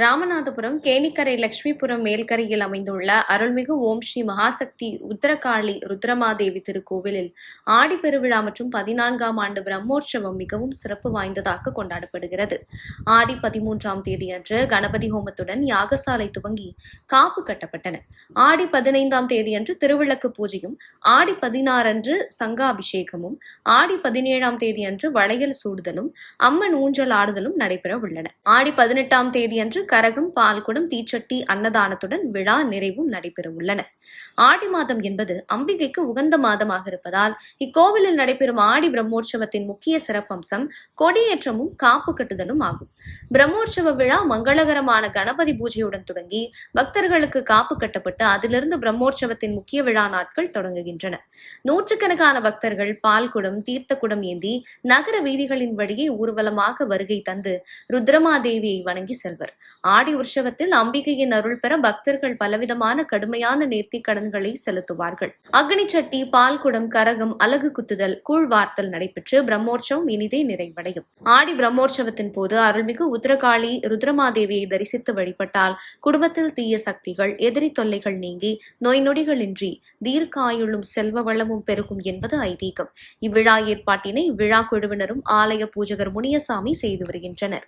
ராமநாதபுரம் கேணிக்கரை லட்சுமிபுரம் மேல்கரையில் அமைந்துள்ள அருள்மிகு ஓம் ஸ்ரீ மகாசக்தி உத்தரகாளி ருத்ரமாதேவி திருக்கோவிலில் ஆடிப்பெருவிழா மற்றும் 14ஆம் ஆண்டு பிரம்மோற்சவம் மிகவும் சிறப்பு வாய்ந்ததாக கொண்டாடப்படுகிறது. ஆடி 13ஆம் தேதி அன்று கணபதி ஹோமத்துடன் யாகசாலை துவங்கி காப்பு கட்டப்பட்டன. ஆடி 15ஆம் தேதி அன்று திருவிளக்கு பூஜையும், ஆடி 16 அன்று சங்காபிஷேகமும், ஆடி 17ஆம் தேதி அன்று வளையல் சூடுதலும், அம்மன் ஊஞ்சல் ஆடுதலும் நடைபெற உள்ளன. ஆடி 18ஆம் தேதி அன்று கரகம், பால்குடம், தீச்சட்டி அன்னதானத்துடன் விழா நிறைவும் நடைபெற உள்ளன. ஆடி மாதம் என்பது அம்பிகைக்கு உகந்த மாதமாக இருப்பதால் இக்கோவிலில் நடைபெறும் ஆடி பிரம்மோற்சவத்தின் முக்கிய சிறப்பம்சம் கொடியேற்றமும் காப்பு கட்டுதலும் ஆகும். பிரம்மோற்சவ விழா மங்களகரமான கணபதி பூஜையுடன் தொடங்கி பக்தர்களுக்கு காப்பு கட்டப்பட்டு அதிலிருந்து பிரம்மோற்சவத்தின் முக்கிய விழா நாட்கள் தொடங்குகின்றன. நூற்றுக்கணக்கான பக்தர்கள் பால்குடம், தீர்த்த குடம் ஏந்தி நகர வீதிகளின் வழியே ஊர்வலமாக வருகை தந்து ருத்ரமாதேவியை வணங்கி செல்வர். ஆடி உற்சவத்தில் அம்பிகையின் அருள் பெற பக்தர்கள் பலவிதமான கடுமையான நேர்த்தி கடன்களை செலுத்துவார்கள். அக்னி சட்டி, பால்குடம், கரகம், அலகு குத்துதல், கூழ்வார்த்தல் நடைபெற்று பிரம்மோற்சவம் இனிதே நிறைவடையும். ஆடி பிரம்மோற்சவத்தின் போது அருள்மிகு உத்தரகாளி ருத்ரமாதேவியை தரிசித்து வழிபட்டால் குடும்பத்தில் தீய சக்திகள், எதிரி தொல்லைகள் நீங்கி நோய் நொடிகளின்றி தீர்க்காயுளும் செல்வ வளமும் பெருகும் என்பது ஐதீகம். இவ்விழா ஏற்பாட்டினை விழா குழுவினரும் ஆலய பூஜகர் முனியசாமி செய்து வருகின்றனர்.